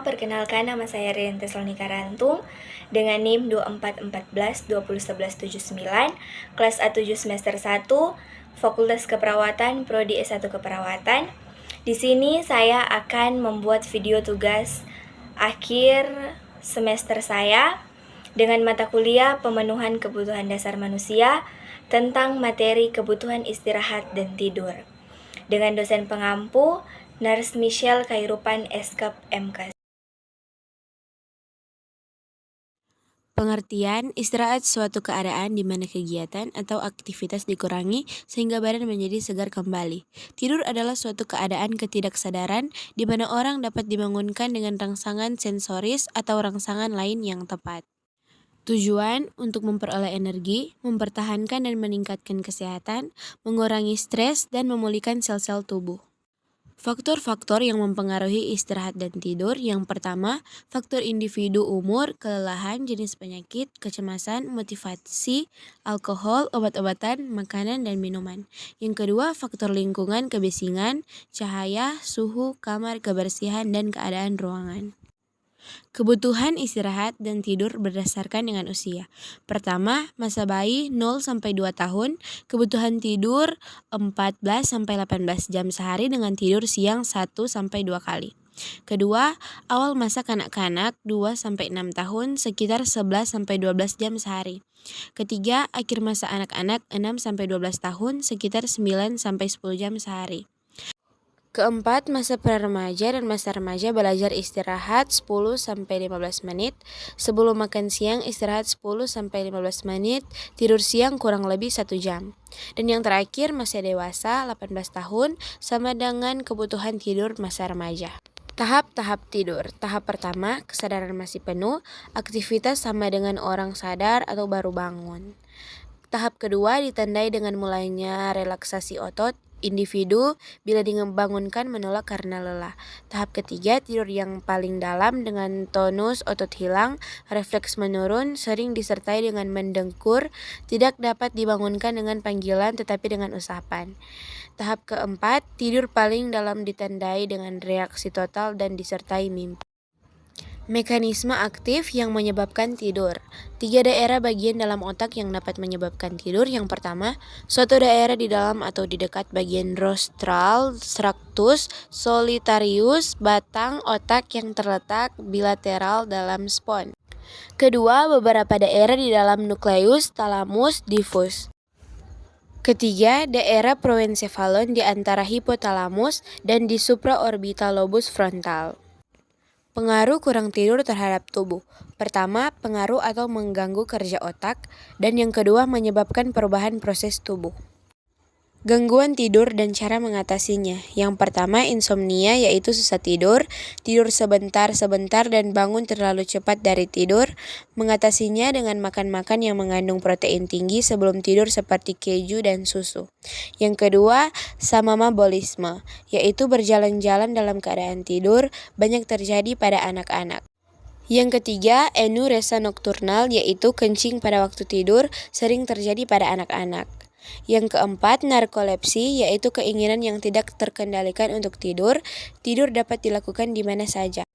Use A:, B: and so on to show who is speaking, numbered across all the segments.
A: perkenalkan nama saya Rian Tesalonika Rantung dengan NIM 2414201179, kelas A7 semester 1, Fakultas Keperawatan, Prodi S1 Keperawatan. Di sini saya akan membuat video tugas akhir semester saya dengan mata kuliah Pemenuhan Kebutuhan Dasar Manusia tentang materi kebutuhan istirahat dan tidur. Dengan dosen pengampu, Nurse Michelle Khairupan Eskap MK.
B: Pengertian, istirahat suatu keadaan di mana kegiatan atau aktivitas dikurangi sehingga badan menjadi segar kembali. Tidur adalah suatu keadaan ketidaksadaran di mana orang dapat dibangunkan dengan rangsangan sensoris atau rangsangan lain yang tepat. Tujuan untuk memperoleh energi, mempertahankan dan meningkatkan kesehatan, mengurangi stres, dan memulihkan sel-sel tubuh. Faktor-faktor yang mempengaruhi istirahat dan tidur. Yang pertama, faktor individu, umur, kelelahan, jenis penyakit, kecemasan, motivasi, alkohol, obat-obatan, makanan, dan minuman. Yang kedua, faktor lingkungan, kebisingan, cahaya, suhu, kamar, kebersihan, dan keadaan ruangan. Kebutuhan istirahat dan tidur berdasarkan dengan usia. Pertama, masa bayi 0-2 tahun, kebutuhan tidur 14-18 jam sehari dengan tidur siang 1-2 kali. Kedua, awal masa kanak-kanak 2-6 tahun sekitar 11-12 jam sehari. Ketiga, akhir masa anak-anak 6-12 tahun sekitar 9-10 jam sehari. Keempat, masa pra-remaja dan masa remaja belajar istirahat 10-15 menit, sebelum makan siang istirahat 10-15 menit, tidur siang kurang lebih 1 jam. Dan yang terakhir, masa dewasa 18 tahun sama dengan kebutuhan tidur masa remaja. Tahap-tahap tidur. Tahap pertama, kesadaran masih penuh, aktivitas sama dengan orang sadar atau baru bangun. Tahap kedua ditandai dengan mulainya relaksasi otot individu bila dibangunkan menolak karena lelah. Tahap ketiga, tidur yang paling dalam dengan tonus otot hilang, refleks menurun, sering disertai dengan mendengkur, tidak dapat dibangunkan dengan panggilan tetapi dengan usapan. Tahap keempat, tidur paling dalam ditandai dengan reaksi total dan disertai mimpi. Mekanisme aktif yang menyebabkan tidur. 3 daerah bagian dalam otak yang dapat menyebabkan tidur. Yang pertama, suatu daerah di dalam atau di dekat bagian rostral, struktus solitarius, batang otak yang terletak bilateral dalam spons. Kedua, beberapa daerah di dalam nukleus talamus diffus. Ketiga, daerah proencephalon di antara hipotalamus dan di supraorbital lobus frontal. Pengaruh kurang tidur terhadap tubuh. Pertama, pengaruh atau mengganggu kerja otak, dan yang kedua menyebabkan perubahan proses tubuh. Gangguan tidur dan cara mengatasinya. Yang pertama, insomnia, yaitu susah tidur, tidur sebentar-sebentar dan bangun terlalu cepat dari tidur. Mengatasinya dengan makan-makan yang mengandung protein tinggi sebelum tidur seperti keju dan susu. Yang kedua, somnambulisme, yaitu berjalan-jalan dalam keadaan tidur, banyak terjadi pada anak-anak. Yang ketiga, enuresia nokturnal, yaitu kencing pada waktu tidur, sering terjadi pada anak-anak. Yang keempat, narkolepsi, yaitu keinginan yang tidak terkendalikan untuk tidur. Tidur dapat dilakukan di mana saja.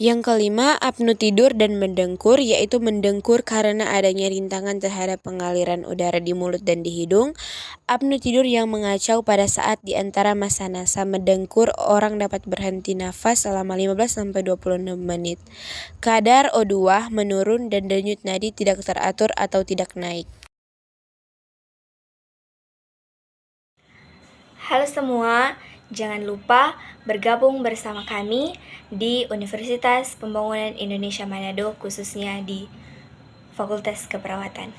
B: Yang kelima, apnu tidur dan mendengkur, yaitu mendengkur karena adanya rintangan terhadap pengaliran udara di mulut dan di hidung. Apnu tidur yang mengacau pada saat di antara masa-masa mendengkur, orang dapat berhenti nafas selama 15-26 menit. Kadar O2 menurun dan denyut nadi tidak teratur atau tidak naik.
A: Halo semua, jangan lupa bergabung bersama kami di Universitas Pembangunan Indonesia Manado, khususnya di Fakultas Keperawatan.